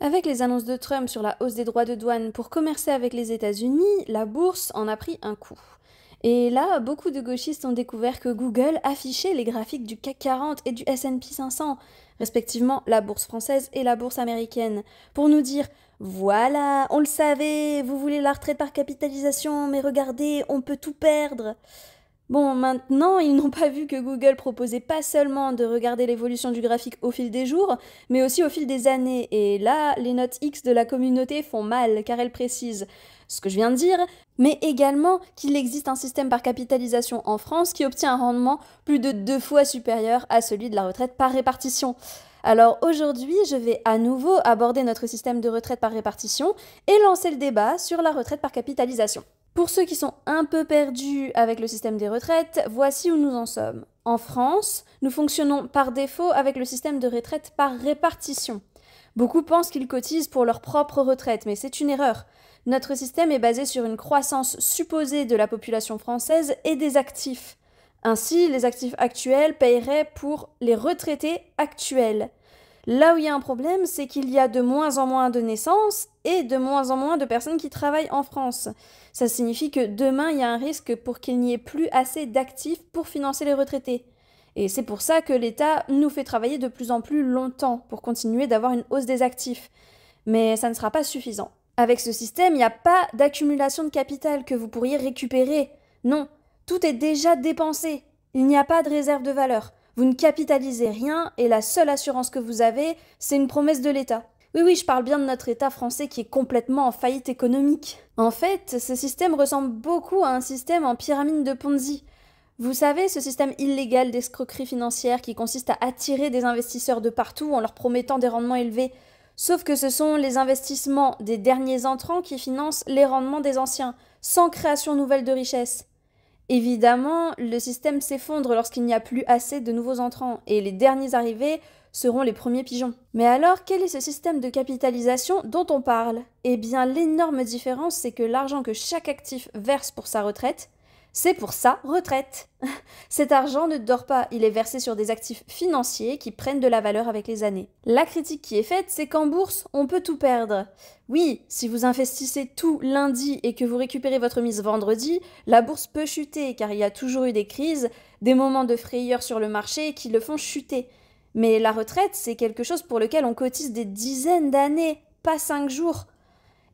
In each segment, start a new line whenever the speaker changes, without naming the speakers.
Avec les annonces de Trump sur la hausse des droits de douane pour commercer avec les États-Unis, la bourse en a pris un coup. Et là, beaucoup de gauchistes ont découvert que Google affichait les graphiques du CAC 40 et du S&P 500, respectivement la bourse française et la bourse américaine, pour nous dire voilà, on le savait, vous voulez la retraite par capitalisation, mais regardez, on peut tout perdre. Bon, maintenant, ils n'ont pas vu que Google proposait pas seulement de regarder l'évolution du graphique au fil des jours, mais aussi au fil des années. Et là, les notes X de la communauté font mal, car elles précisent ce que je viens de dire, mais également qu'il existe un système par capitalisation en France qui obtient un rendement plus de 2 fois supérieur à celui de la retraite par répartition. Alors aujourd'hui, je vais à nouveau aborder notre système de retraite par répartition et lancer le débat sur la retraite par capitalisation. Pour ceux qui sont un peu perdus avec le système des retraites, voici où nous en sommes. En France, nous fonctionnons par défaut avec le système de retraite par répartition. Beaucoup pensent qu'ils cotisent pour leur propre retraite, mais c'est une erreur. Notre système est basé sur une croissance supposée de la population française et des actifs. Ainsi, les actifs actuels paieraient pour les retraités actuels. Là où il y a un problème, c'est qu'il y a de moins en moins de naissances et de moins en moins de personnes qui travaillent en France. Ça signifie que demain, il y a un risque pour qu'il n'y ait plus assez d'actifs pour financer les retraités. Et c'est pour ça que l'État nous fait travailler de plus en plus longtemps pour continuer d'avoir une hausse des actifs. Mais ça ne sera pas suffisant. Avec ce système, il n'y a pas d'accumulation de capital que vous pourriez récupérer. Non, tout est déjà dépensé. Il n'y a pas de réserve de valeur. Vous ne capitalisez rien et la seule assurance que vous avez, c'est une promesse de l'État. Oui, oui, je parle bien de notre État français qui est complètement en faillite économique. En fait, ce système ressemble beaucoup à un système en pyramide de Ponzi. Vous savez, ce système illégal d'escroquerie financière qui consiste à attirer des investisseurs de partout en leur promettant des rendements élevés. Sauf que ce sont les investissements des derniers entrants qui financent les rendements des anciens, sans création nouvelle de richesse. Évidemment, le système s'effondre lorsqu'il n'y a plus assez de nouveaux entrants, et les derniers arrivés seront les premiers pigeons. Mais alors, quel est ce système de capitalisation dont on parle? Eh bien, l'énorme différence, c'est que l'argent que chaque actif verse pour sa retraite, c'est pour sa retraite. Cet argent ne dort pas, il est versé sur des actifs financiers qui prennent de la valeur avec les années. La critique qui est faite, c'est qu'en bourse, on peut tout perdre. Oui, si vous investissez tout lundi et que vous récupérez votre mise vendredi, la bourse peut chuter car il y a toujours eu des crises, des moments de frayeur sur le marché qui le font chuter. Mais la retraite, c'est quelque chose pour lequel on cotise des dizaines d'années, pas 5 jours.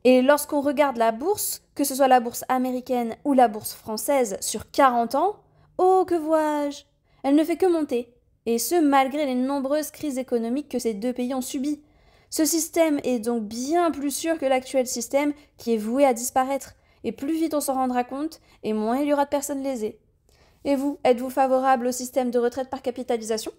Et lorsqu'on regarde la bourse, que ce soit la bourse américaine ou la bourse française sur 40 ans, oh que vois-je? Elle ne fait que monter. Et ce, malgré les nombreuses crises économiques que ces deux pays ont subies. Ce système est donc bien plus sûr que l'actuel système qui est voué à disparaître. Et plus vite on s'en rendra compte, et moins il y aura de personnes lésées. Et vous, êtes-vous favorable au système de retraite par capitalisation?